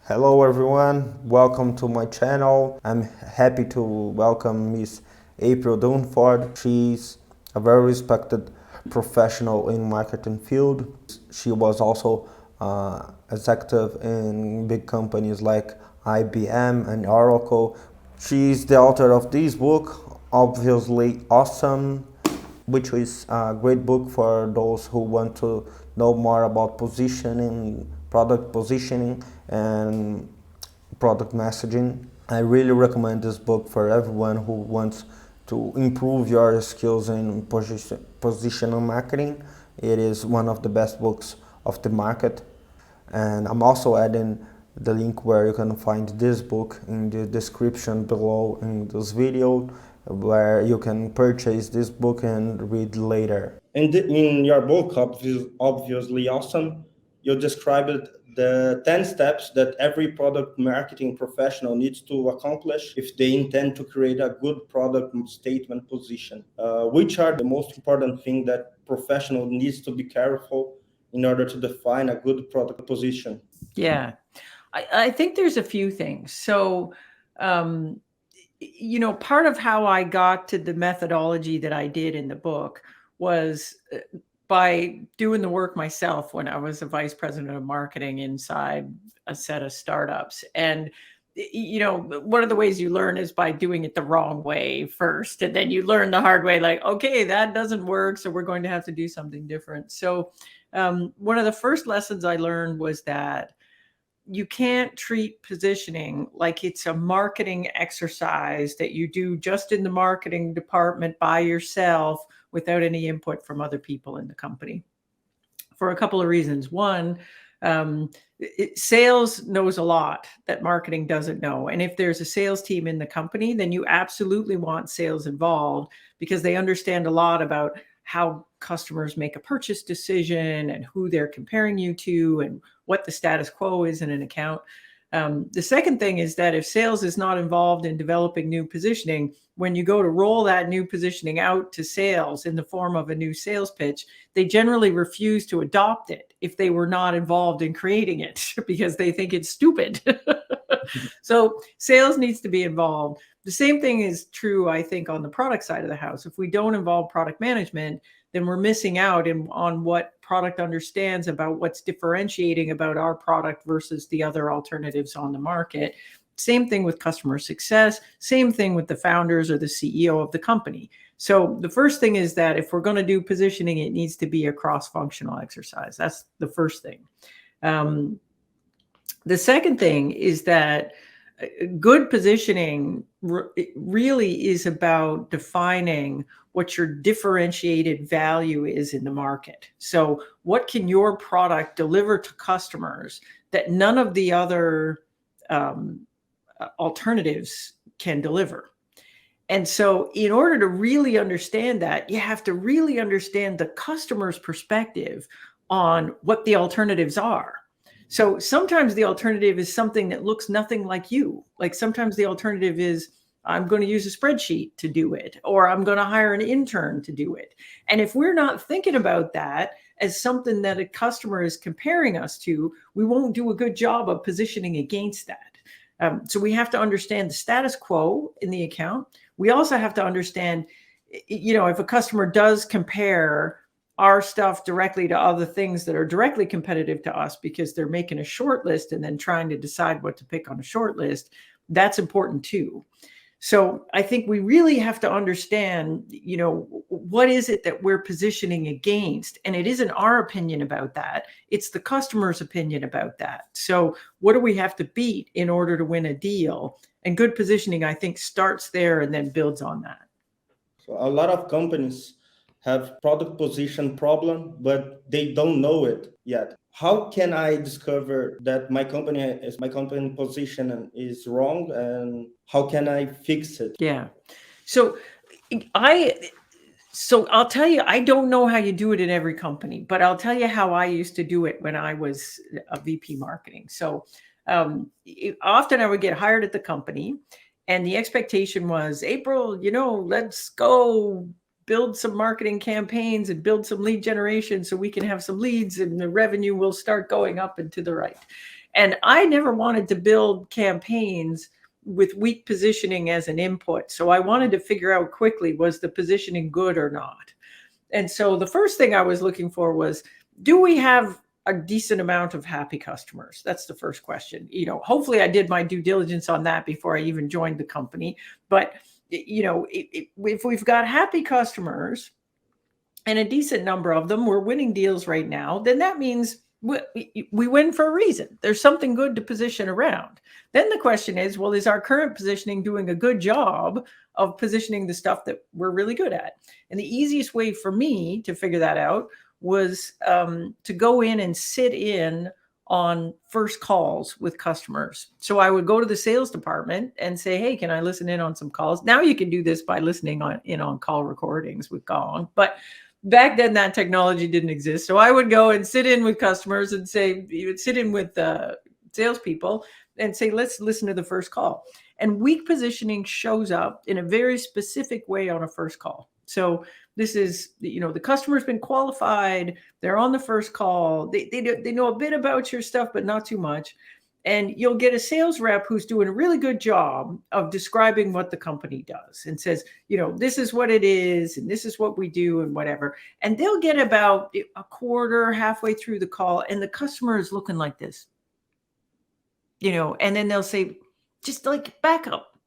Hello everyone, welcome to my channel. I'm happy to welcome Miss April Dunford. She's a very respected professional in marketing field. She was also executive in big companies like IBM and Oracle. She's the author of this book, Obviously Awesome, which is a great book for those who want to know more about positioning, product positioning, and product messaging. I really recommend this book for everyone who wants to improve your skills in positional marketing. It is one of the best books of the market. And I'm also adding the link where you can find this book in the description below in this video, where you can purchase this book and read later. And in your book, Obviously Awesome, you described the 10 steps that every product marketing professional needs to accomplish if they intend to create a good product statement position. Which are the most important things that professional needs to be careful in order to define a good product position? Yeah, I think there's a few things. So, part of how I got to the methodology that I did in the book was by doing the work myself when I was a vice president of marketing inside a set of startups. And one of the ways you learn is by doing it the wrong way first, and then you learn the hard way, like, okay, that doesn't work, so we're going to have to do something different. So one of the first lessons I learned was that you can't treat positioning like it's a marketing exercise that you do just in the marketing department by yourself without any input from other people in the company, for a couple of reasons. One, sales knows a lot that marketing doesn't know. And if there's a sales team in the company, then you absolutely want sales involved, because they understand a lot about how customers make a purchase decision and who they're comparing you to and what the status quo is in an account. The second thing is that if sales is not involved in developing new positioning, when you go to roll that new positioning out to sales in the form of a new sales pitch, they generally refuse to adopt it if they were not involved in creating it because they think it's stupid. So sales needs to be involved. The same thing is true, I think, on the product side of the house. If we don't involve product management, then we're missing out on what product understands about what's differentiating about our product versus the other alternatives on the market. Same thing with customer success, same thing with the founders or the CEO of the company. So the first thing is that if we're going to do positioning, it needs to be a cross-functional exercise. That's the first thing. The second thing is that good positioning really is about defining what your differentiated value is in the market. So what can your product deliver to customers that none of the other alternatives can deliver? And so in order to really understand that, you have to really understand the customer's perspective on what the alternatives are. So sometimes the alternative is something that looks nothing like you. Like sometimes the alternative is, I'm going to use a spreadsheet to do it, or I'm going to hire an intern to do it. And if we're not thinking about that as something that a customer is comparing us to, we won't do a good job of positioning against that. So we have to understand the status quo in the account. We also have to understand, if a customer does compare our stuff directly to other things that are directly competitive to us because they're making a short list and then trying to decide what to pick on a short list, that's important too. So I think we really have to understand, what is it that we're positioning against? And it isn't our opinion about that. It's the customer's opinion about that. So what do we have to beat in order to win a deal? And good positioning, I think, starts there and then builds on that. So a lot of companies have product position problem, but they don't know it yet. How can I discover that my company position is wrong, and how can I fix it? Yeah. So I'll tell you, I don't know how you do it in every company, but I'll tell you how I used to do it when I was a VP marketing. So often I would get hired at the company, and the expectation was, April, let's go build some marketing campaigns and build some lead generation so we can have some leads and the revenue will start going up and to the right. And I never wanted to build campaigns with weak positioning as an input. So I wanted to figure out quickly, was the positioning good or not? And so the first thing I was looking for was, do we have a decent amount of happy customers? That's the first question. Hopefully I did my due diligence on that before I even joined the company. But, if we've got happy customers and a decent number of them, we're winning deals right now, then that means we win for a reason. There's something good to position around. Then the question is, well, is our current positioning doing a good job of positioning the stuff that we're really good at? And the easiest way for me to figure that out was to go in and sit in on first calls with customers. So I would go to the sales department and say, hey, can I listen in on some calls? Now you can do this by listening on call recordings with Gong. But back then that technology didn't exist. So I would go and sit in with customers and say, you would sit in with salespeople and say, let's listen to the first call. And weak positioning shows up in a very specific way on a first call. So this is, the customer's been qualified. They're on the first call. They know a bit about your stuff, but not too much. And you'll get a sales rep who's doing a really good job of describing what the company does and says, this is what it is, and this is what we do, and whatever. And they'll get about a quarter, halfway through the call, and the customer is looking like this, and then they'll say, just like, back up.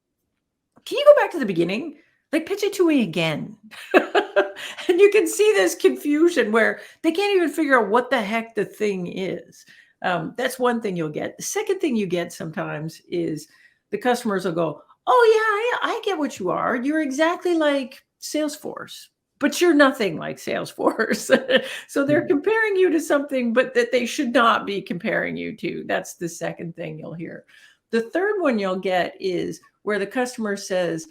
Can you go back to the beginning? Like, pitch it to me again. And you can see this confusion where they can't even figure out what the heck the thing is. That's one thing you'll get. The second thing you get sometimes is the customers will go, oh yeah, I get what you are. You're exactly like Salesforce, but you're nothing like Salesforce. So they're comparing you to something, but that they should not be comparing you to. That's the second thing you'll hear. The third one you'll get is where the customer says,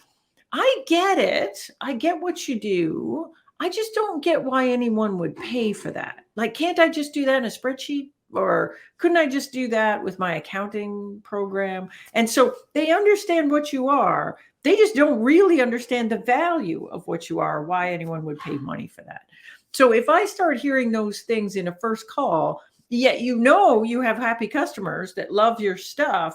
I get it. I get what you do. I just don't get why anyone would pay for that. Like, can't I just do that in a spreadsheet? Or couldn't I just do that with my accounting program? And so they understand what you are. They just don't really understand the value of what you are, why anyone would pay money for that. So if I start hearing those things in a first call, yet you have happy customers that love your stuff,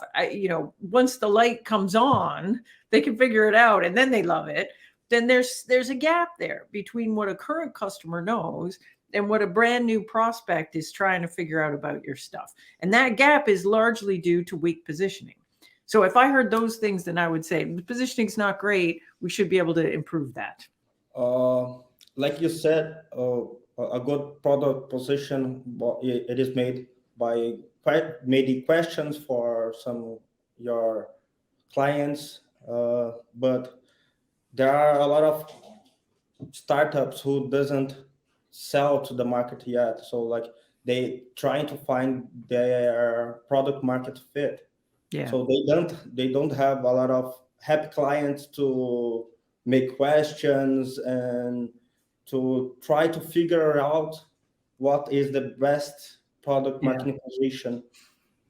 once the light comes on, they can figure it out and then they love it. Then there's a gap there between what a current customer knows and what a brand new prospect is trying to figure out about your stuff. And that gap is largely due to weak positioning. So if I heard those things, then I would say the positioning's not great. We should be able to improve that. Like you said, a good product position, it is made by many questions for some your clients, but there are a lot of startups who doesn't sell to the market yet. So like they trying to find their product market fit. Yeah. So they don't have a lot of happy clients to make questions and to try to figure out what is the best product marketing position.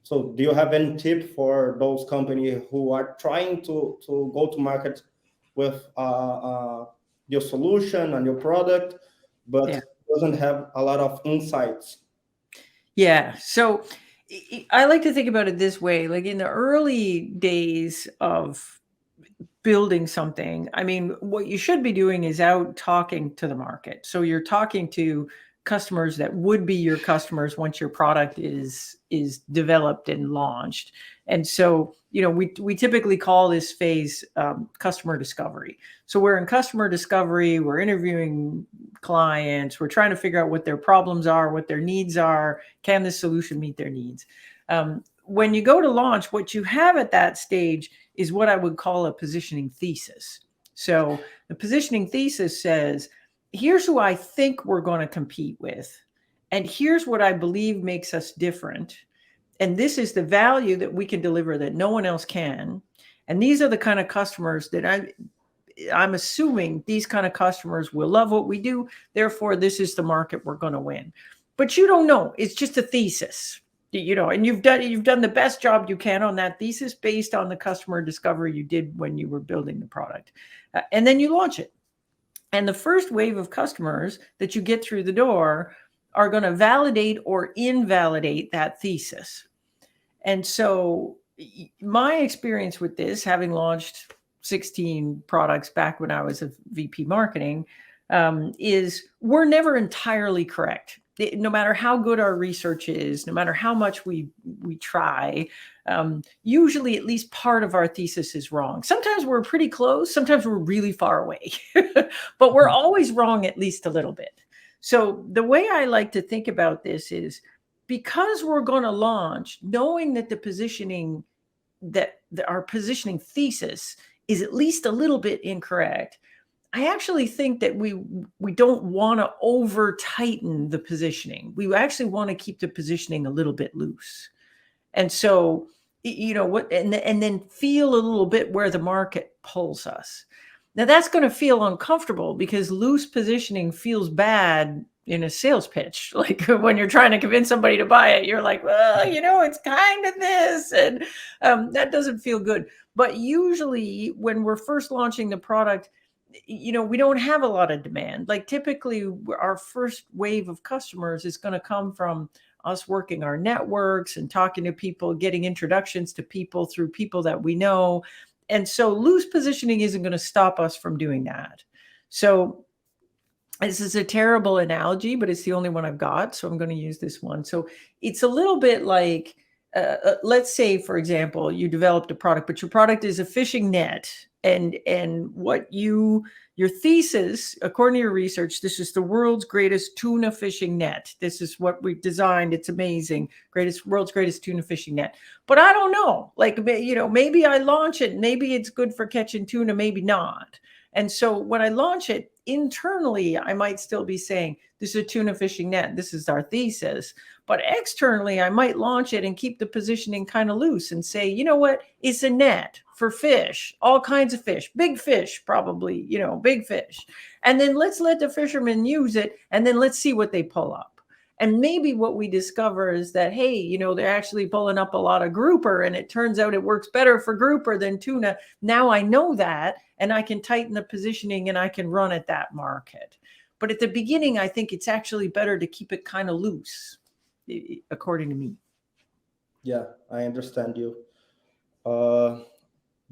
So do you have any tip for those companies who are trying to go to market with your solution and your product, but doesn't have a lot of insights? Yeah. So I like to think about it this way. Like in the early days of building something, I mean, what you should be doing is out talking to the market. So you're talking to customers that would be your customers once your product is developed and launched. And so, we typically call this phase customer discovery. So we're in customer discovery, we're interviewing clients, we're trying to figure out what their problems are, what their needs are, can this solution meet their needs? When you go to launch, what you have at that stage is what I would call a positioning thesis. So the positioning thesis says, here's who I think we're going to compete with, and here's what I believe makes us different. And this is the value that we can deliver that no one else can. And these are the kind of customers that I'm assuming these kind of customers will love what we do. Therefore, this is the market we're going to win. But you don't know. It's just a thesis, and you've done the best job you can on that thesis based on the customer discovery you did when you were building the product. And then you launch it. And the first wave of customers that you get through the door are going to validate or invalidate that thesis. And so my experience with this, having launched 16 products back when I was a VP marketing, is we're never entirely correct. No matter how good our research is, no matter how much we try, usually at least part of our thesis is wrong. Sometimes we're pretty close, sometimes we're really far away, but we're always wrong at least a little bit. So the way I like to think about this is, because we're going to launch, knowing that the positioning, that our positioning thesis is at least a little bit incorrect, I actually think that we don't want to over tighten the positioning. We actually want to keep the positioning a little bit loose. And so, and then feel a little bit where the market pulls us. Now that's going to feel uncomfortable because loose positioning feels bad in a sales pitch. Like when you're trying to convince somebody to buy it, you're like, well, it's kind of this, and that doesn't feel good. But usually when we're first launching the product, we don't have a lot of demand. Like typically our first wave of customers is going to come from us working our networks and talking to people, getting introductions to people through people that we know. And so loose positioning isn't going to stop us from doing that. So this is a terrible analogy, but it's the only one I've got. So I'm going to use this one. So it's a little bit like, let's say, for example, you developed a product, but your product is a fishing net. And what your thesis, according to your research, this is the world's greatest tuna fishing net. This is what we've designed. It's amazing. World's greatest tuna fishing net. But I don't know, like, maybe I launch it. Maybe it's good for catching tuna, maybe not. And so when I launch it internally, I might still be saying, this is a tuna fishing net. This is our thesis. But externally, I might launch it and keep the positioning kind of loose and say, you know what? It's a net for fish, all kinds of fish, big fish, probably, big fish. And then let's let the fishermen use it. And then let's see what they pull up. And maybe what we discover is that, hey, they're actually pulling up a lot of grouper, and it turns out it works better for grouper than tuna. Now I know that, and I can tighten the positioning and I can run at that market. But at the beginning, I think it's actually better to keep it kind of loose, according to me. Yeah, I understand you.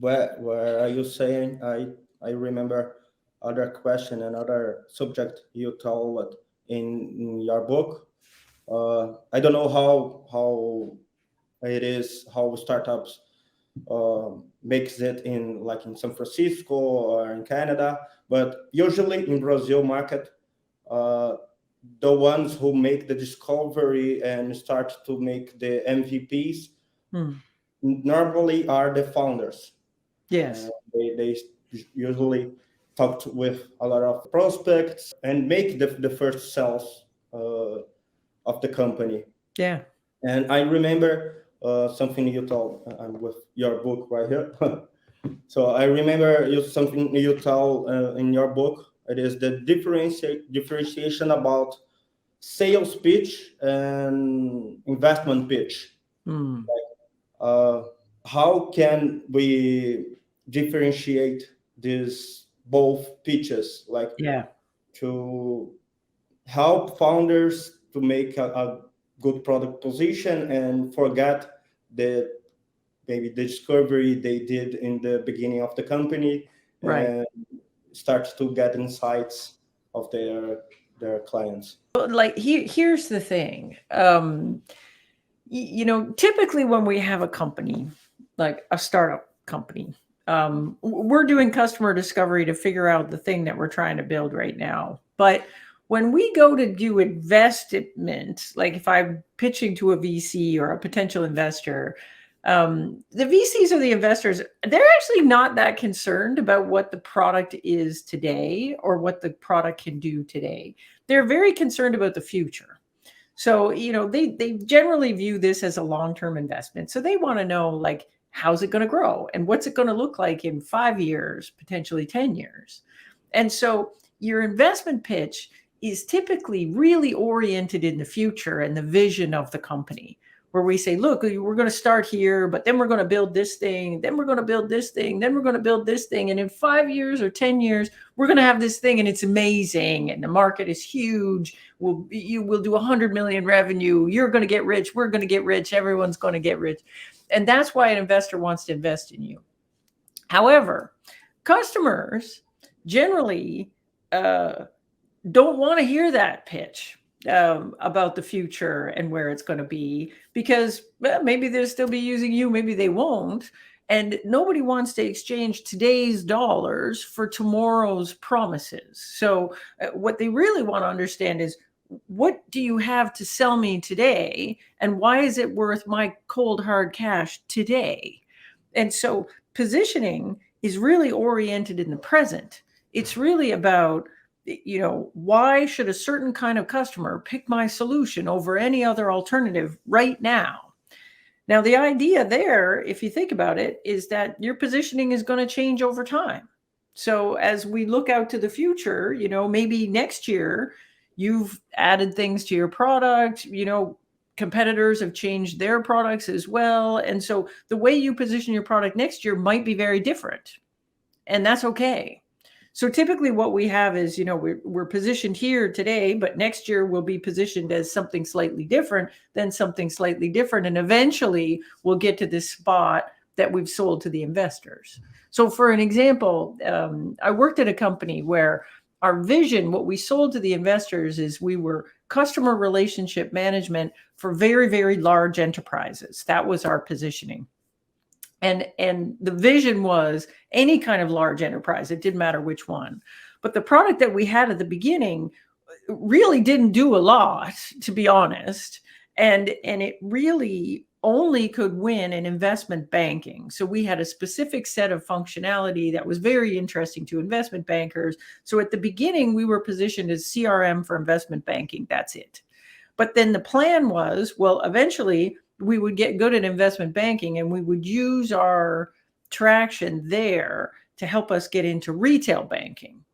Where are you saying? I remember other question, another subject you told in your book. I don't know how it is, how startups makes it in San Francisco or in Canada, but usually in Brazil market, the ones who make the discovery and start to make the MVPs normally are the founders. Yes. They usually talked with a lot of prospects and make the first sales of the company. Yeah. And I remember something you told. I'm with your book right here. So I remember something you told in your book. It is the differentiation about sales pitch and investment pitch. How can we differentiate these both pitches, to help founders to make a good product position and forget maybe the discovery they did in the beginning of the company, right, and start to get insights of their clients? Like here's the thing. Typically when we have a company, like a startup company, we're doing customer discovery to figure out the thing that we're trying to build right now. But when we go to do investment, like if I'm pitching to a VC or a potential investor, the VCs or the investors, they're actually not that concerned about what the product is today or what the product can do today. They're very concerned about the future. So, they generally view this as a long-term investment. So they want to know, how's it going to grow? And what's it going to look like in 5 years, potentially 10 years? And so your investment pitch is typically really oriented in the future and the vision of the company. where we say, look, we're going to start here, but then we're going to build this thing, then we're going to build this thing, then we're going to build this thing. And in 5 years or 10 years, we're going to have this thing and it's amazing. And the market is huge. We'll do 100 million revenue. You're going to get rich. We're going to get rich. Everyone's going to get rich. And that's why an investor wants to invest in you. However, customers generally don't want to hear that pitch about the future and where it's going to be, because maybe they'll still be using you, maybe they won't. And nobody wants to exchange today's dollars for tomorrow's promises. So what they really want to understand is, what do you have to sell me today? And why is it worth my cold hard cash today? And so positioning is really oriented in the present. It's really about, why should a certain kind of customer pick my solution over any other alternative right now? Now, the idea there, if you think about it, is that your positioning is going to change over time. So as we look out to the future, maybe next year you've added things to your product, competitors have changed their products as well. And so the way you position your product next year might be very different. And that's okay. So typically what we have is, we're positioned here today, but next year we'll be positioned as something slightly different, then something slightly different. And eventually we'll get to this spot that we've sold to the investors. So for an example, I worked at a company where our vision, what we sold to the investors, is we were customer relationship management for very, very large enterprises. That was our positioning. And the vision was any kind of large enterprise. It didn't matter which one. But the product that we had at the beginning really didn't do a lot, to be honest. And it really only could win in investment banking. So we had a specific set of functionality that was very interesting to investment bankers. So at the beginning, we were positioned as CRM for investment banking. That's it. But then the plan was, well, eventually we would get good at investment banking and we would use our traction there to help us get into retail banking.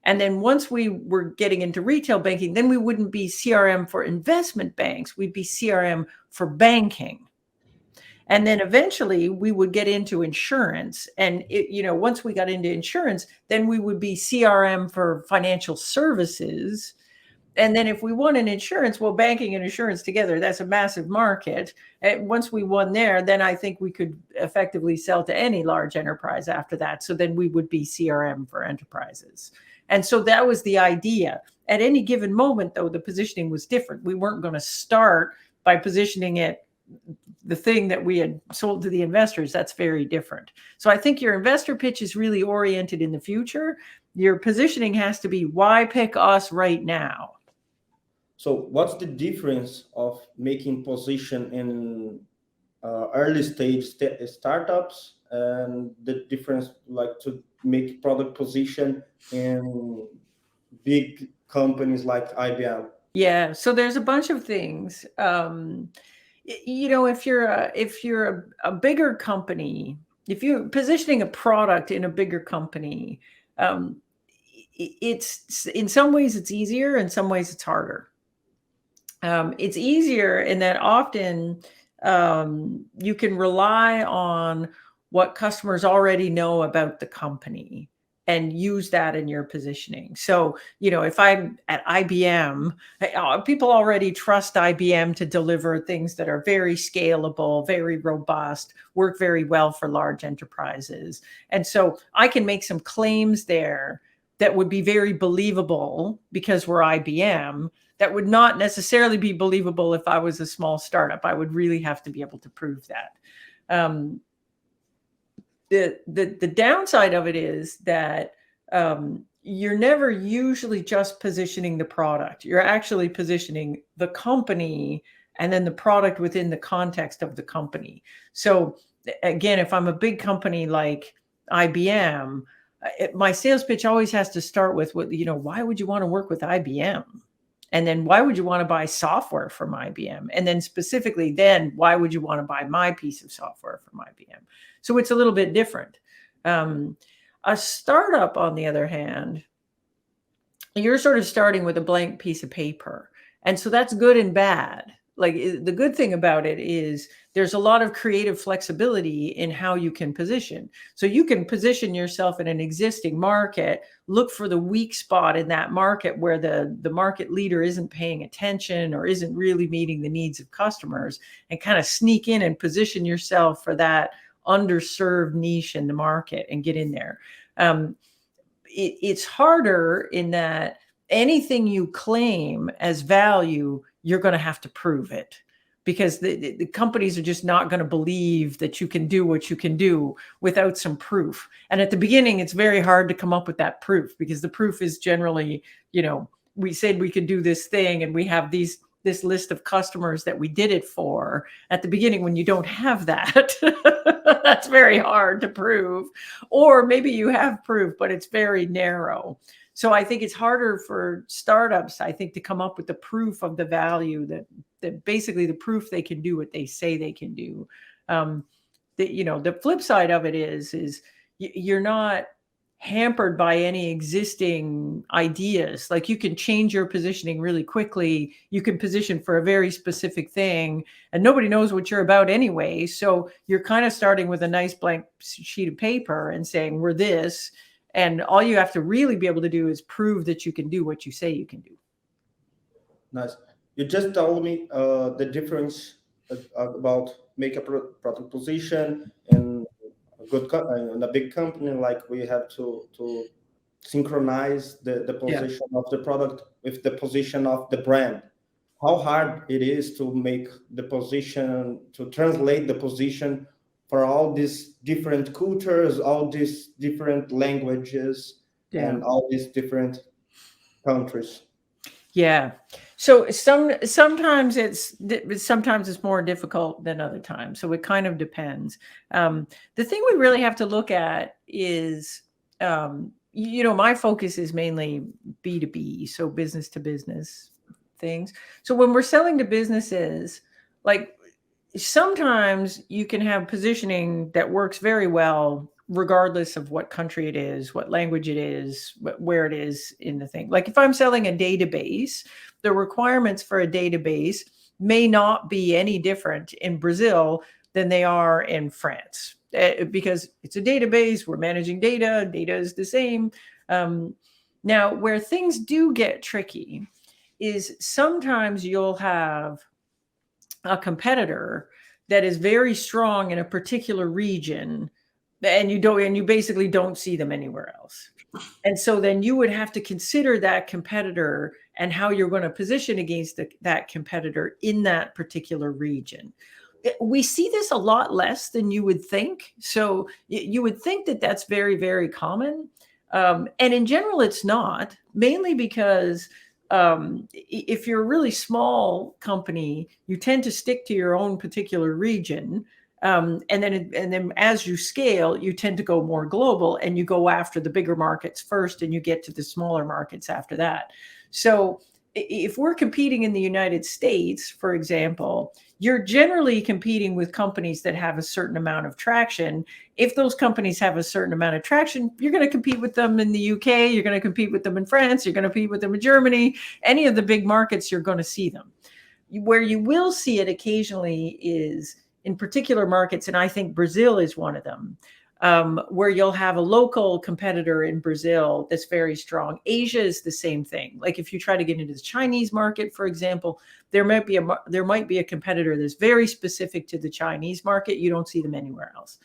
And then once we were getting into retail banking, then we wouldn't be CRM for investment banks. We'd be CRM for banking. And then eventually we would get into insurance. And once we got into insurance, then we would be CRM for financial services. And then if we won in insurance, well, banking and insurance together, that's a massive market. And once we won there, then I think we could effectively sell to any large enterprise after that. So then we would be CRM for enterprises. And so that was the idea. At any given moment, though, the positioning was different. We weren't going to start by positioning it the thing that we had sold to the investors. That's very different. So I think your investor pitch is really oriented in the future. Your positioning has to be, why pick us right now? So what's the difference of making position in early stage startups and the difference like to make product position in big companies like IBM? Yeah, so there's a bunch of things. If you're a bigger company, if you're positioning a product in a bigger company, it's in some ways it's easier, in some ways it's harder. It's easier in that often you can rely on what customers already know about the company and use that in your positioning. So, if I'm at IBM, people already trust IBM to deliver things that are very scalable, very robust, work very well for large enterprises. And so I can make some claims there that would be very believable because we're IBM, that would not necessarily be believable if I was a small startup. I would really have to be able to prove that. The downside of it is that you're never usually just positioning the product. You're actually positioning the company and then the product within the context of the company. So again, if I'm a big company like IBM, my sales pitch always has to start with, why would you want to work with IBM? And then why would you want to buy software from IBM? And then specifically, then why would you want to buy my piece of software from IBM? So it's a little bit different. A startup, on the other hand, you're sort of starting with a blank piece of paper. And so that's good and bad. like the good thing about it is there's a lot of creative flexibility in how you can position. So you can position yourself in an existing market, look for the weak spot in that market where the market leader isn't paying attention or isn't really meeting the needs of customers, and kind of sneak in and position yourself for that underserved niche in the market and get in there. It's harder in that anything you claim as value, you're going to have to prove it, because the companies are just not going to believe that you can do what you can do without some proof. And at the beginning, it's very hard to come up with that proof, because the proof is generally, we said we could do this thing and we have this list of customers that we did it for. At the beginning, when you don't have that, that's very hard to prove. Or maybe you have proof, but it's very narrow. So I think it's harder for startups, I think, to come up with the proof of the value, that basically the proof they can do what they say they can do. The flip side of it is you're not hampered by any existing ideas. Like, you can change your positioning really quickly. You can position for a very specific thing, and nobody knows what you're about anyway. So you're kind of starting with a nice blank sheet of paper and saying, we're this. And all you have to really be able to do is prove that you can do what you say you can do. Nice. You just told me the difference about make a product position and in a big company, like we have to synchronize the position of the product with the position of the brand. How hard it is to make the position, to translate the position for all these different cultures, all these different languages, and all these different countries. Yeah. So sometimes it's more difficult than other times. So it kind of depends. The thing we really have to look at is, my focus is mainly B2B, so business to business things. So when we're selling to businesses, like, sometimes you can have positioning that works very well regardless of what country it is, what language it is, where it is in the thing. Like, if I'm selling a database, the requirements for a database may not be any different in Brazil than they are in France, because it's a database. We're managing data. Data is the same. Now, where things do get tricky is sometimes you'll have a competitor that is very strong in a particular region, and you basically don't see them anywhere else. And so then you would have to consider that competitor and how you're going to position against that competitor in that particular region. We see this a lot less than you would think. So you would think that that's very, very common. And in general, it's not, mainly because if you're a really small company, you tend to stick to your own particular region. And then as you scale, you tend to go more global, and you go after the bigger markets first, and you get to the smaller markets after that. So if we're competing in the United States, for example, you're generally competing with companies that have a certain amount of traction. If those companies have a certain amount of traction, you're going to compete with them in the UK, you're going to compete with them in France, you're going to compete with them in Germany. Any of the big markets, you're going to see them. Where you will see it occasionally is in particular markets, and I think Brazil is one of them, where you'll have a local competitor in Brazil that's very strong. Asia is the same thing. Like, if you try to get into the Chinese market, for example, there might be a competitor that's very specific to the Chinese market. You don't see them anywhere else.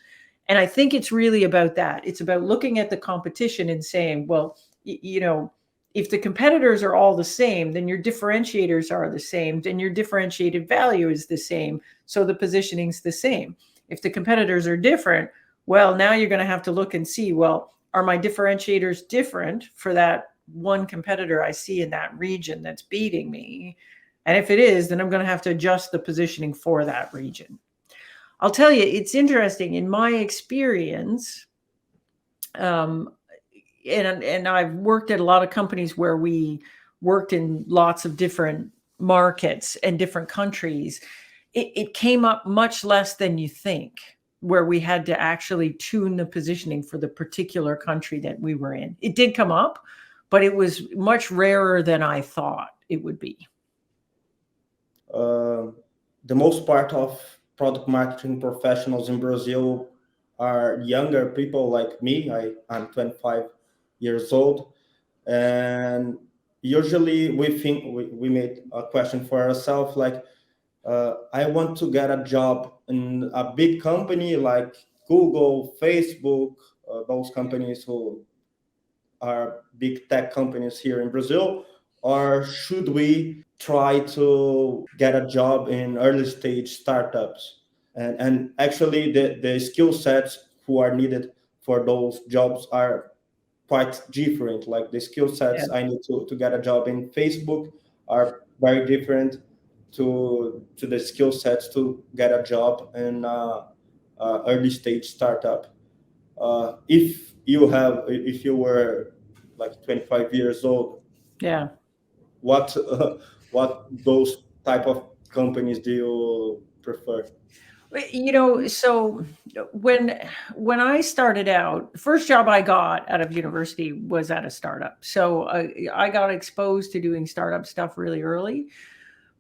And I think it's really about that. It's about looking at the competition and saying, well, if the competitors are all the same, then your differentiators are the same, then your differentiated value is the same. So the positioning's the same. If the competitors are different, well, now you're going to have to look and see, well, are my differentiators different for that one competitor I see in that region that's beating me? And if it is, then I'm going to have to adjust the positioning for that region. I'll tell you, it's interesting. In my experience, and I've worked at a lot of companies where we worked in lots of different markets and different countries. It came up much less than you think, where we had to actually tune the positioning for the particular country that we were in. It did come up, but it was much rarer than I thought it would be. Uh, the most part of product marketing professionals in Brazil are younger people like me. I'm 25 years old. And usually we made a question for ourselves like, I want to get a job in a big company like Google, Facebook, those companies who are big tech companies here in Brazil, or should we try to get a job in early stage startups? And actually, the skill sets who are needed for those jobs are quite different. Like the skill Yeah. sets I need to get a job in Facebook are very different to the skill sets to get a job in early stage startup. If you were like 25 years old, Yeah. what what those type of companies do you prefer? So when I started out, the first job I got out of university was at a startup. So I got exposed to doing startup stuff really early.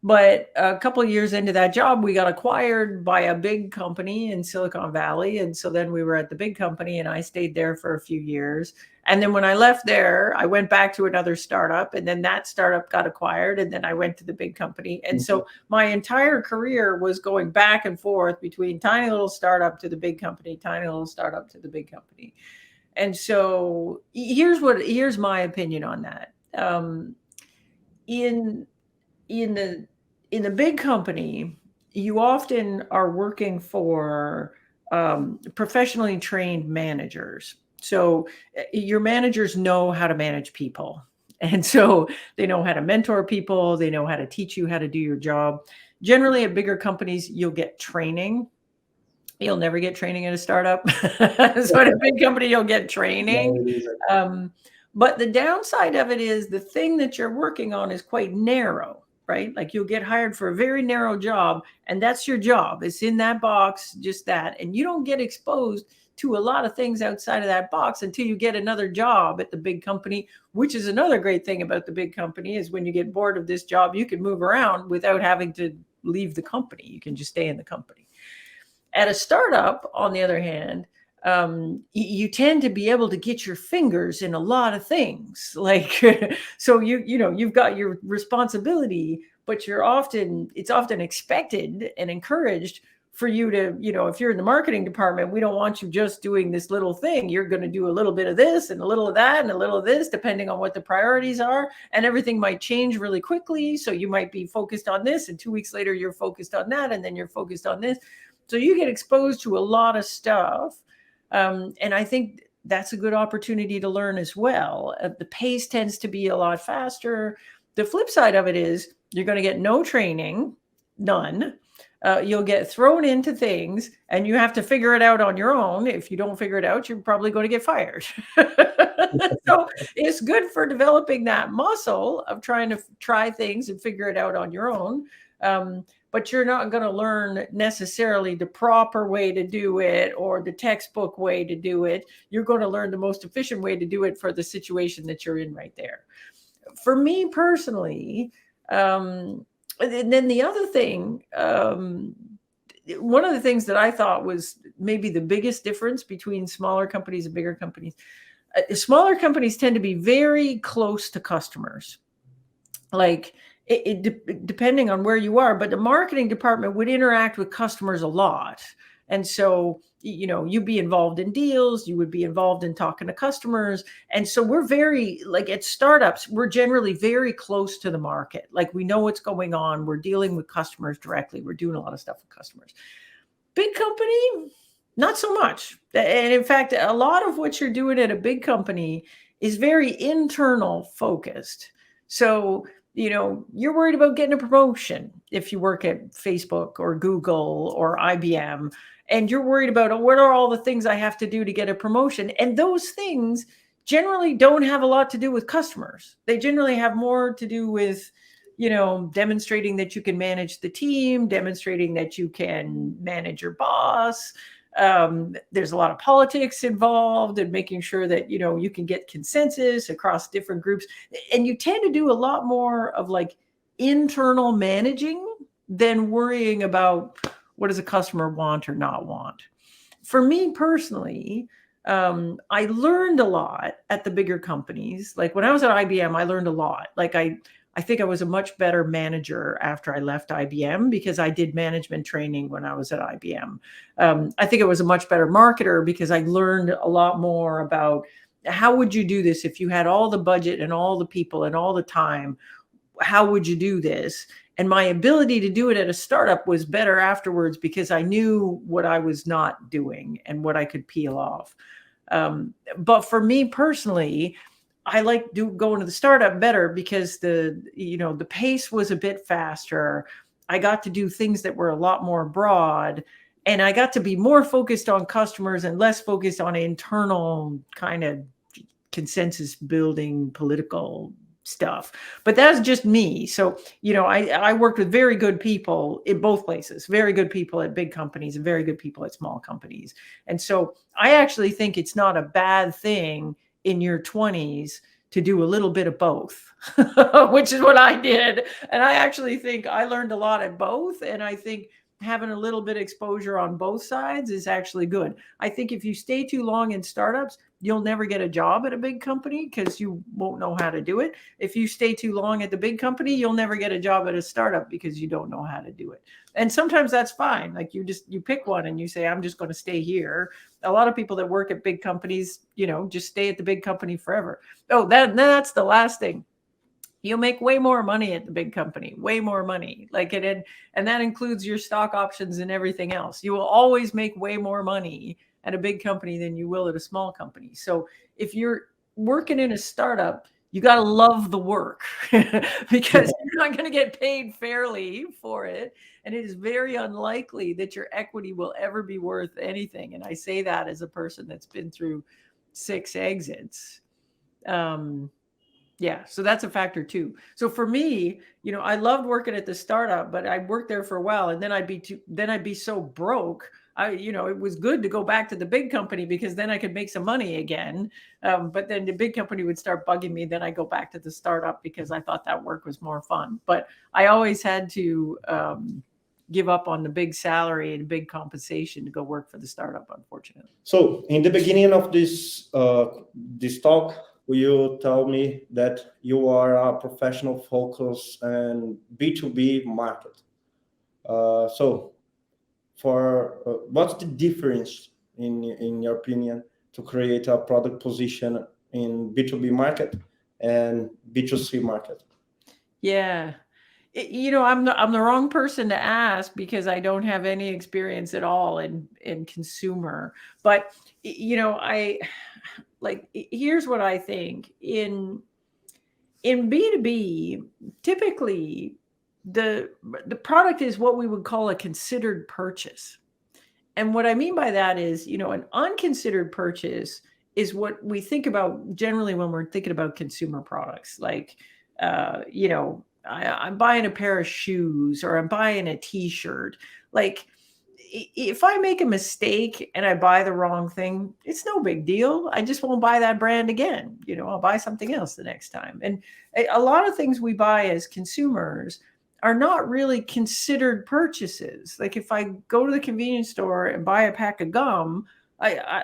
But a couple of years into that job, we got acquired by a big company in Silicon Valley. And so then we were at the big company, and I stayed there for a few years. And then when I left there, I went back to another startup, and then that startup got acquired. And then I went to the big company. And so my entire career was going back and forth between tiny little startup to the big company, tiny little startup to the big company. And so here's my opinion on that. In in the in the big company, you often are working for professionally trained managers. So your managers know how to manage people. And so they know how to mentor people, they know how to teach you how to do your job. Generally, at bigger companies, you'll get training. You'll never get training at a startup. So at a big company, you'll get training. Um, but the downside of it is the thing that you're working on is quite narrow, right? Like you'll get hired for a very narrow job, and that's your job. It's in that box, just that. And you don't get exposed to a lot of things outside of that box until you get another job at the big company, which is another great thing about the big company is when you get bored of this job, you can move around without having to leave the company. You can just stay in the company. At a startup, on the other hand, you tend to be able to get your fingers in a lot of things. Like, so you've got your responsibility, but it's often expected and encouraged for you to, if you're in the marketing department, we don't want you just doing this little thing. You're going to do a little bit of this and a little of that and a little of this, depending on what the priorities are. And everything might change really quickly. So you might be focused on this, and 2 weeks later, you're focused on that, and then you're focused on this. So you get exposed to a lot of stuff. And I think that's a good opportunity to learn as well. The pace tends to be a lot faster. The flip side of it is you're going to get no training, none. You'll get thrown into things and you have to figure it out on your own. If you don't figure it out, you're probably going to get fired. So it's good for developing that muscle of trying to try things and figure it out on your own. But you're not going to learn necessarily the proper way to do it or the textbook way to do it. You're going to learn the most efficient way to do it for the situation that you're in right there. For me personally, and then the other thing, one of the things that I thought was maybe the biggest difference between smaller companies and bigger companies, smaller companies tend to be very close to customers. Like, depending on where you are, but the marketing department would interact with customers a lot. And so, you'd be involved in deals, you would be involved in talking to customers. And so we're very, like at startups, we're generally very close to the market. Like we know what's going on. We're dealing with customers directly. We're doing a lot of stuff with customers. Big company, not so much. And in fact, a lot of what you're doing at a big company is very internal focused. So, you're worried about getting a promotion if you work at Facebook or Google or IBM, and you're worried about what are all the things I have to do to get a promotion. And those things generally don't have a lot to do with customers. They generally have more to do with, demonstrating that you can manage the team, demonstrating that you can manage your boss. There's a lot of politics involved and making sure that, you can get consensus across different groups. And you tend to do a lot more of like internal managing than worrying about what does a customer want or not want. For me personally, I learned a lot at the bigger companies. Like when I was at IBM, I learned a lot. Like I think I was a much better manager after I left IBM because I did management training when I was at IBM. I think I was a much better marketer because I learned a lot more about how would you do this if you had all the budget and all the people and all the time. How would you do this? And my ability to do it at a startup was better afterwards because I knew what I was not doing and what I could peel off. But for me personally, I like going to the startup better because the pace was a bit faster. I got to do things that were a lot more broad, and I got to be more focused on customers and less focused on internal kind of consensus building political stuff. But that's just me. So, I worked with very good people in both places, very good people at big companies and very good people at small companies. And so I actually think it's not a bad thing in your 20s to do a little bit of both, which is what I did. And I actually think I learned a lot at both. And I think having a little bit of exposure on both sides is actually good. I think if you stay too long in startups, you'll never get a job at a big company because you won't know how to do it. If you stay too long at the big company, you'll never get a job at a startup because you don't know how to do it. And sometimes that's fine. Like you pick one and you say, I'm just going to stay here. A lot of people that work at big companies, just stay at the big company forever. Oh, that's the last thing. You'll make way more money at the big company, way more money. And that includes your stock options and everything else. You will always make way more money at a big company than you will at a small company. So if you're working in a startup, you got to love the work because you're not going to get paid fairly for it. And it is very unlikely that your equity will ever be worth anything. And I say that as a person that's been through 6 exits. Yeah, so that's a factor too. So for me, I loved working at the startup, but I worked there for a while, and then I'd be so broke. It was good to go back to the big company because then I could make some money again. But then the big company would start bugging me. Then I go back to the startup because I thought that work was more fun. But I always had to give up on the big salary and big compensation to go work for the startup, unfortunately. So in the beginning of this talk, will you tell me that you are a professional focus and B2B market? So what's the difference in your opinion to create a product position in B2B market and B2C market? Yeah. I'm the wrong person to ask because I don't have any experience at all in consumer. But here's what I think in B2B. Typically, the product is what we would call a considered purchase, and what I mean by that is, an unconsidered purchase is what we think about generally when we're thinking about consumer products, like I'm buying a pair of shoes or I'm buying a t-shirt. Like if I make a mistake and I buy the wrong thing, it's no big deal. I just won't buy that brand again. I'll buy something else the next time. And a lot of things we buy as consumers are not really considered purchases. Like if I go to the convenience store and buy a pack of gum, I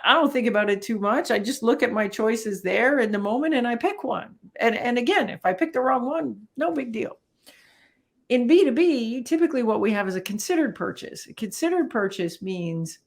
don't think about it too much. I just look at my choices there in the moment and I pick one. And again, if I pick the wrong one, no big deal. In B2B, typically what we have is a considered purchase. A considered purchase means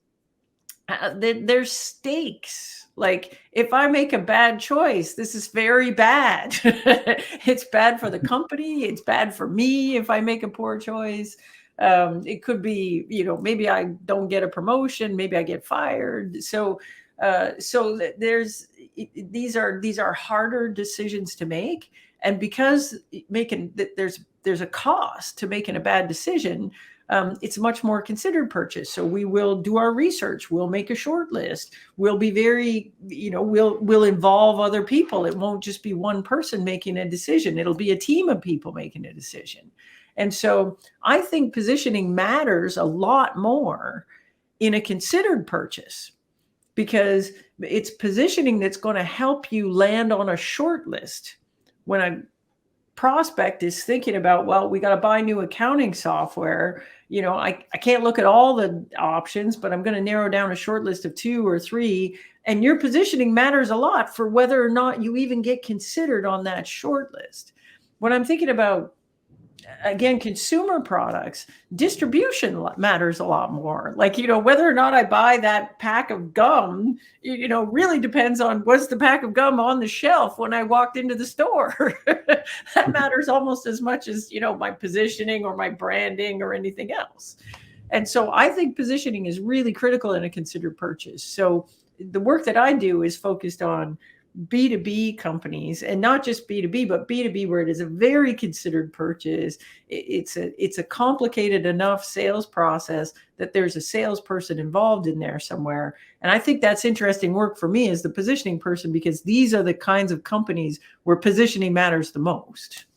that there's stakes. Like if I make a bad choice, this is very bad. It's bad for the company. It's bad for me if I make a poor choice. It could be, maybe I don't get a promotion, maybe I get fired. So these are harder decisions to make. And because there's a cost to making a bad decision, it's a much more considered purchase. So we will do our research. We'll make a short list. We'll be very, we'll involve other people. It won't just be one person making a decision. It'll be a team of people making a decision. And so I think positioning matters a lot more in a considered purchase because it's positioning that's going to help you land on a short list when prospect is thinking about, well, we got to buy new accounting software. I can't look at all the options, but I'm going to narrow down a short list of 2 or 3. And your positioning matters a lot for whether or not you even get considered on that short list. When I'm thinking about, again, consumer products, distribution matters a lot more. Like, whether or not I buy that pack of gum, really depends on, was the pack of gum on the shelf when I walked into the store? That matters almost as much as, my positioning or my branding or anything else. And so I think positioning is really critical in a considered purchase. So the work that I do is focused on B2B companies, and not just B2B, but B2B where it is a very considered purchase. It's a complicated enough sales process that there's a salesperson involved in there somewhere. And I think that's interesting work for me as the positioning person, because these are the kinds of companies where positioning matters the most.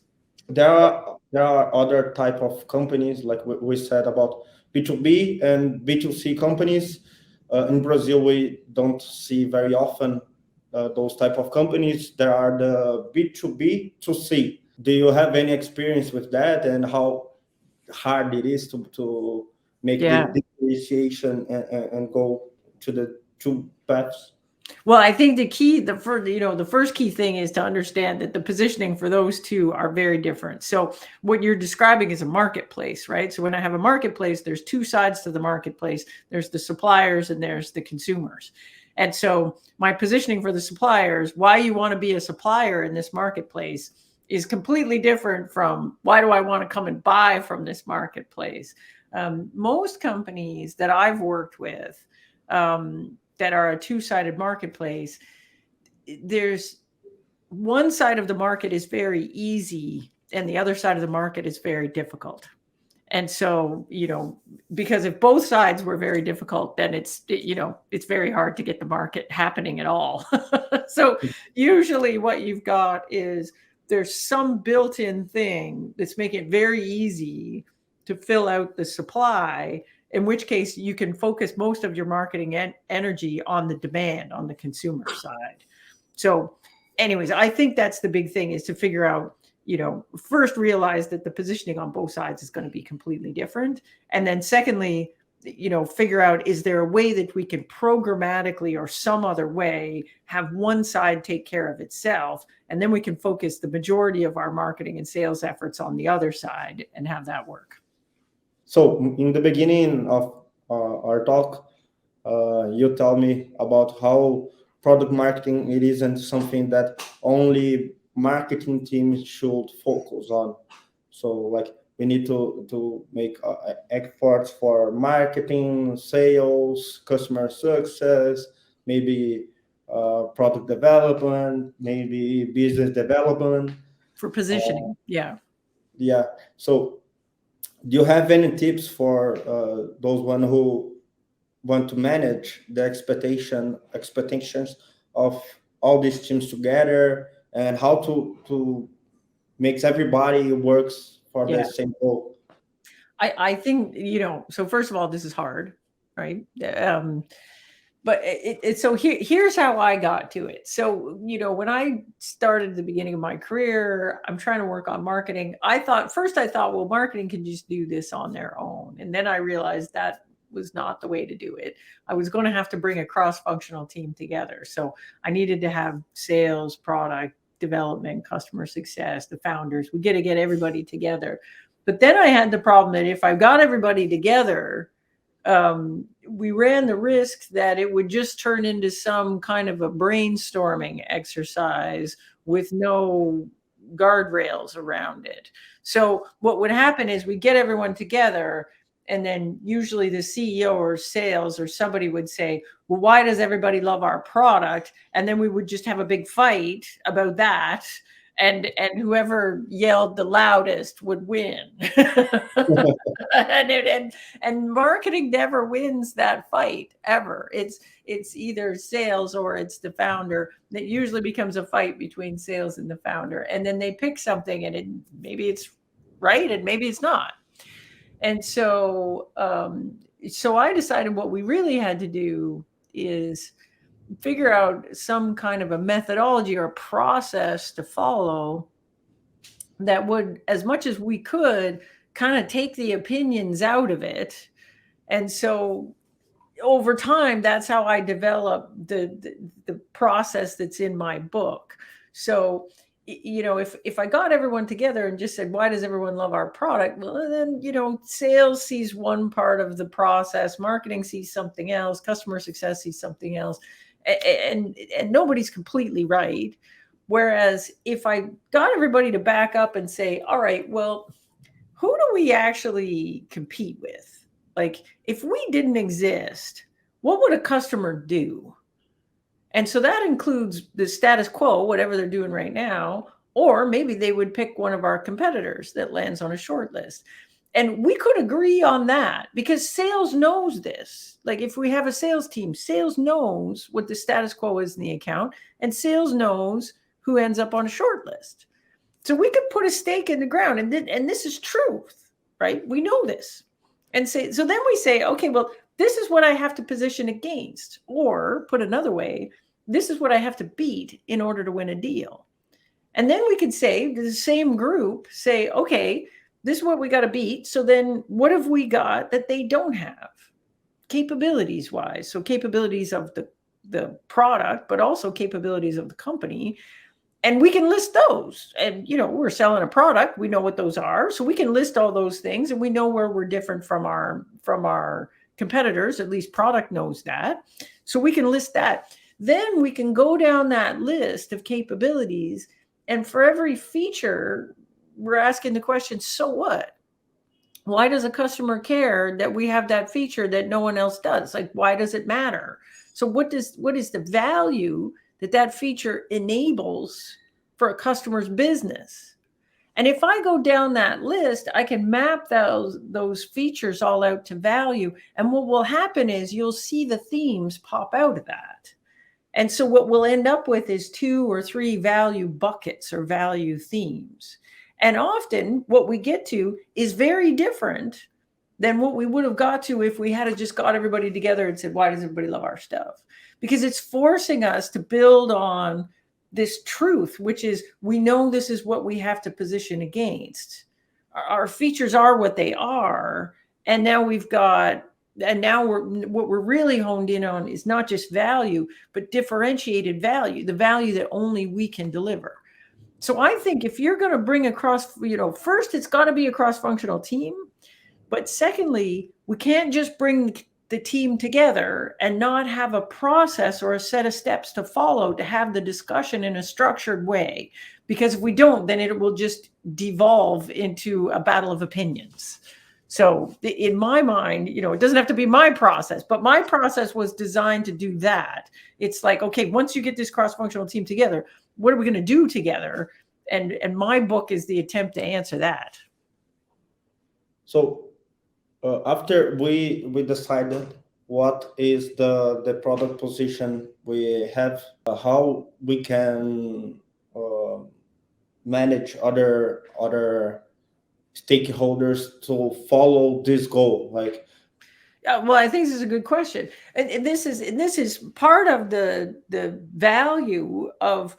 There are other type of companies, like we said about B2B and B2C companies. In Brazil, we don't see very often those type of companies. There are the B2B2C. Do you have any experience with that, and how hard it is to make the differentiation and go to the 2 paths? Well, I think the first key thing is to understand that the positioning for those 2 are very different. So what you're describing is a marketplace, right? So when I have a marketplace, there's 2 sides to the marketplace. There's the suppliers and there's the consumers. And so my positioning for the suppliers, why you want to be a supplier in this marketplace, is completely different from why do I want to come and buy from this marketplace. Most companies that I've worked with that are a 2-sided marketplace, there's one side of the market is very easy and the other side of the market is very difficult. And so, because if both sides were very difficult, then it's very hard to get the market happening at all. So usually what you've got is there's some built-in thing that's making it very easy to fill out the supply, in which case you can focus most of your marketing energy on the demand on the consumer side. So anyways, I think that's the big thing, is to figure out, first realize that the positioning on both sides is going to be completely different. And then secondly, figure out, is there a way that we can programmatically or some other way have one side take care of itself, and then we can focus the majority of our marketing and sales efforts on the other side and have that work. So in the beginning of our talk, you tell me about how product marketing, it isn't something that only marketing teams should focus on. So like we need to make efforts for marketing, sales, customer success, maybe product development, maybe business development. For positioning, yeah. So do you have any tips for those one who want to manage the expectations of all these teams together, and how to make everybody works for the same goal? I think, so first of all, this is hard, right? But so here's how I got to it. So, when I started at the beginning of my career, I'm trying to work on marketing. I thought, well, marketing can just do this on their own. And then I realized that was not the way to do it. I was going to have to bring a cross-functional team together. So I needed to have sales, product development, customer success, the founders. We got to get everybody together. But then I had the problem that if I got everybody together, we ran the risk that it would just turn into some kind of a brainstorming exercise with no guardrails around it. So what would happen is we get everyone together, and then usually the CEO or sales or somebody would say, well, why does everybody love our product? And then we would just have a big fight about that. And whoever yelled the loudest would win. and marketing never wins that fight, ever. It's either sales or it's the founder. That usually becomes a fight between sales and the founder. And then they pick something, and maybe it's right and maybe it's not. And so I decided what we really had to do is figure out some kind of a methodology or a process to follow that would, as much as we could, kind of take the opinions out of it. And so over time, that's how I developed the process that's in my book. So, if I got everyone together and just said, why does everyone love our product? Well, then, sales sees one part of the process, marketing sees something else, customer success sees something else, and nobody's completely right. Whereas if I got everybody to back up and say, all right, well, who do we actually compete with? Like, if we didn't exist, what would a customer do? And so that includes the status quo, whatever they're doing right now, or maybe they would pick one of our competitors that lands on a short list. And we could agree on that because sales knows this. Like, if we have a sales team, sales knows what the status quo is in the account, and sales knows who ends up on a short list. So we could put a stake in the ground, and this is truth, right? We know this. And so then we say, okay, well, this is what I have to position against, or put another way, this is what I have to beat in order to win a deal. And then we could say to the same group, say, okay, this is what we got to beat. So then what have we got that they don't have capabilities wise? So capabilities of the product, but also capabilities of the company. And we can list those. And, we're selling a product. We know what those are. So we can list all those things, and we know where we're different from our competitors. At least product knows that. So we can list that. Then we can go down that list of capabilities. And for every feature, we're asking the question, so what? Why does a customer care that we have that feature that no one else does? Like, why does it matter? So what is the value that feature enables for a customer's business? And if I go down that list, I can map those features all out to value. And what will happen is you'll see the themes pop out of that. And so what we'll end up with is 2 or 3 value buckets or value themes. And often what we get to is very different than what we would have got to if we had just got everybody together and said, why does everybody love our stuff? Because it's forcing us to build on this truth, which is we know this is what we have to position against. Our features are what they are. And now what we're really honed in on is not just value, but differentiated value, the value that only we can deliver. So I think if you're going to bring across, first, it's got to be a cross-functional team. But secondly, we can't just bring the team together and not have a process or a set of steps to follow to have the discussion in a structured way. Because if we don't, then it will just devolve into a battle of opinions. So in my mind, it doesn't have to be my process, but my process was designed to do that. It's like, okay, once you get this cross-functional team together, what are we going to do together? And my book is the attempt to answer that. So after we decided what is the product position we have, how we can manage other stakeholders to follow this goal, like. Well, I think this is a good question, and this is part of the value of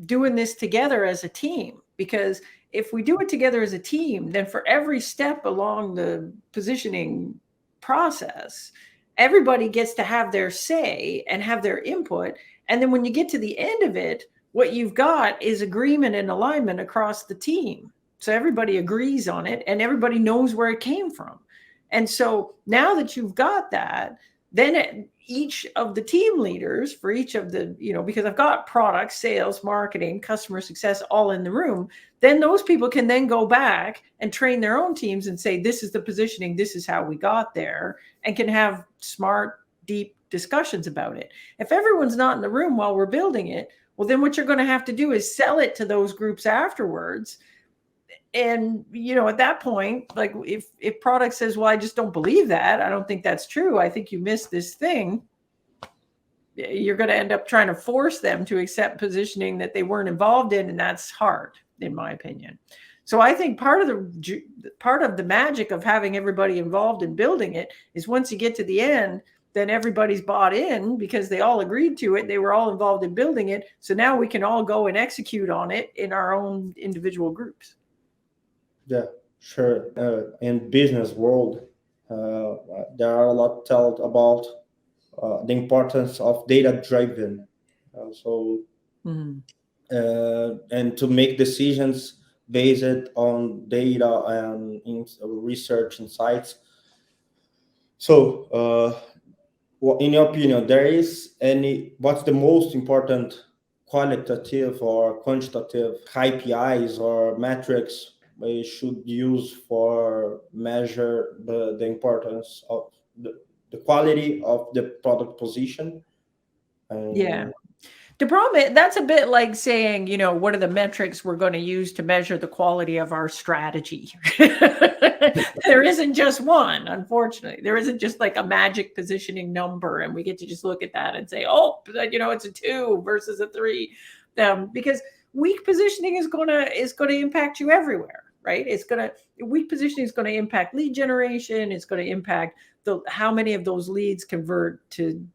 doing this together as a team. Because if we do it together as a team, then for every step along the positioning process, everybody gets to have their say and have their input. And then when you get to the end of it, what you've got is agreement and alignment across the team. So everybody agrees on it and everybody knows where it came from. And so now that you've got that, then each of the team leaders for each of the, because I've got product, sales, marketing, customer success all in the room, then those people can then go back and train their own teams and say, this is the positioning, this is how we got there, and can have smart, deep discussions about it. If everyone's not in the room while we're building it, well, then what you're going to have to do is sell it to those groups afterwards. And, at that point, like if product says, well, I just don't believe that, I don't think that's true, I think you missed this thing, you're going to end up trying to force them to accept positioning that they weren't involved in. And that's hard, in my opinion. So I think part of the magic of having everybody involved in building it is once you get to the end, then everybody's bought in because they all agreed to it. They were all involved in building it. So now we can all go and execute on it in our own individual groups. Yeah, sure. In business world, uh, there are a lot told about the importance of data driven. So Mhm. and to make decisions based on data and research insights. So, in your opinion, there is any what's the most important qualitative or quantitative KPIs or metrics we should use for measure the importance of the quality of the product position? Yeah. And The problem is that's a bit like saying, what are the metrics we're going to use to measure the quality of our strategy? There isn't just one, unfortunately. There isn't just like a magic positioning number, and we get to just look at that and say, oh, it's a 2 versus a 3, because weak positioning is going to impact you everywhere, right? Weak positioning is going to impact lead generation. It's going to impact how many of those leads convert to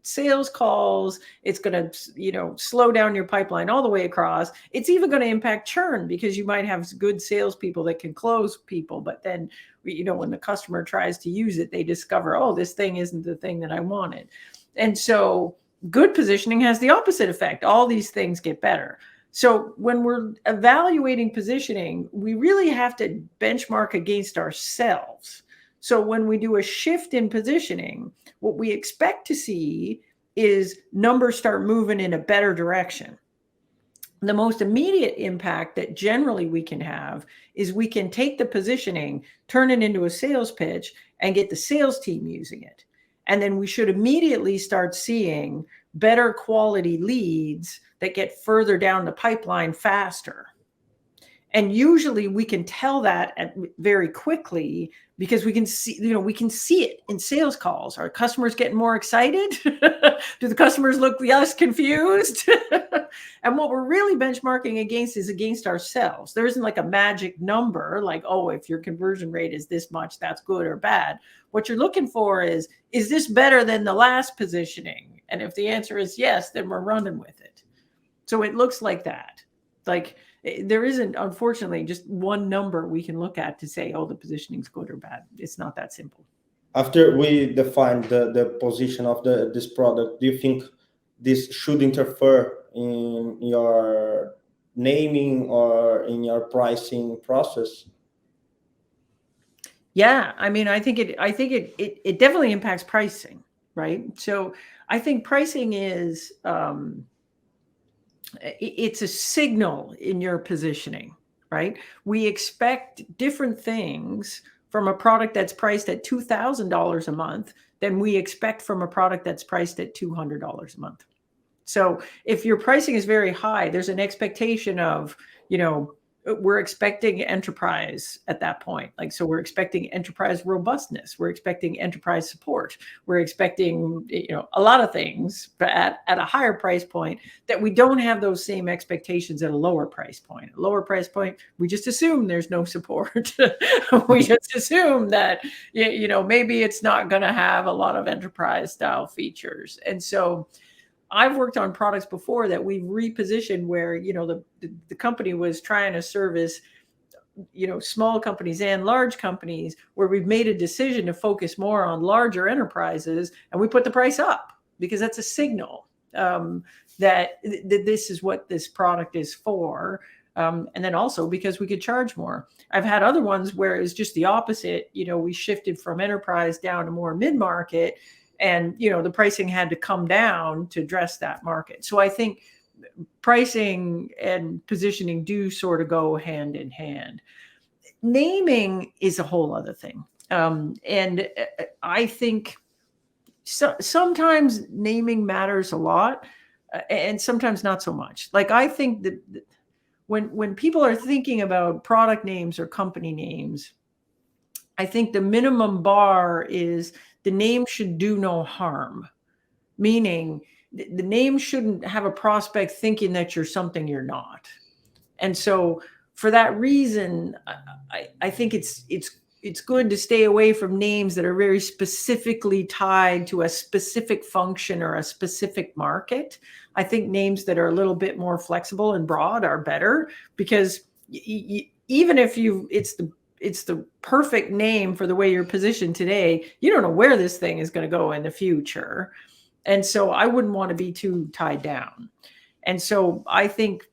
sales calls. It's going to slow down your pipeline all the way across. It's even going to impact churn, because you might have good salespeople that can close people, but then when the customer tries to use it, they discover, oh, this thing isn't the thing that I wanted. And so good positioning has the opposite effect. All these things get better. So when we're evaluating positioning, we really have to benchmark against ourselves. So when we do a shift in positioning, what we expect to see is numbers start moving in a better direction. The most immediate impact that generally we can have is we can take the positioning, turn it into a sales pitch, and get the sales team using it. And then we should immediately start seeing better quality leads that get further down the pipeline faster. And usually we can tell that very quickly, because we can see it in sales calls. Are customers getting more excited? Do the customers look less confused? And what we're really benchmarking against is against ourselves. There isn't like a magic number like, oh, if your conversion rate is this much, that's good or bad. What you're looking for is this better than the last positioning? And if the answer is yes, then we're running with it. So it looks like that. Like, there isn't, unfortunately, just one number we can look at to say, oh, the positioning is good or bad. It's not that simple. after we define the position of this product, do you think this should interfere in your naming or in your pricing process? Yeah, I mean, I think it definitely impacts pricing, right? So I think pricing is it's a signal in your positioning, right? We expect different things from a product that's priced at $2,000 a month than we expect from a product that's priced at $200 a month. So if your pricing is very high, there's an expectation of, we're expecting enterprise at that point. Like, so we're expecting enterprise robustness. We're expecting enterprise support. We're expecting, a lot of things, but at a higher price point, that we don't have those same expectations at a lower price point. A lower price point, we just assume there's no support. We just assume that, maybe it's not going to have a lot of enterprise style features. And so I've worked on products before that we've repositioned where, the company was trying to service, small companies and large companies, where we've made a decision to focus more on larger enterprises, and we put the price up because that's a signal that this is what this product is for. And then also because we could charge more. I've had other ones where it was just the opposite. We shifted from enterprise down to more mid-market, and the pricing had to come down to address that market. So I think pricing and positioning do sort of go hand in hand. Naming is a whole other thing. And I think sometimes naming matters a lot, and sometimes not so much. Like, I think that when people are thinking about product names or company names, I think the minimum bar is the name should do no harm, meaning the name shouldn't have a prospect thinking that you're something you're not. And so for that reason, I think it's good to stay away from names that are very specifically tied to a specific function or a specific market. I think names that are a little bit more flexible and broad are better, because even if it's the perfect name for the way you're positioned today, you don't know where this thing is going to go in the future. And so I wouldn't want to be too tied down. And so I think,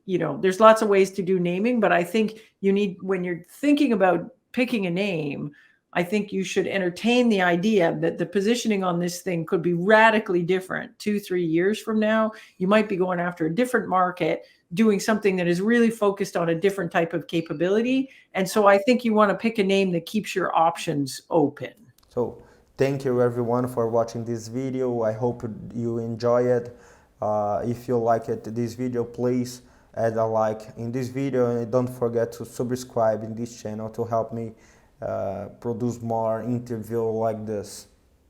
there's lots of ways to do naming, but I think when you're thinking about picking a name, I think you should entertain the idea that the positioning on this thing could be radically different 2-3 years from now. You might be going after a different market, doing something that is really focused on a different type of capability. And so I think you want to pick a name that keeps your options open. So thank you everyone for watching this video. I hope you enjoy it. If you like this video, please add a like in this video, and don't forget to subscribe in this channel to help me produce more interviews like this.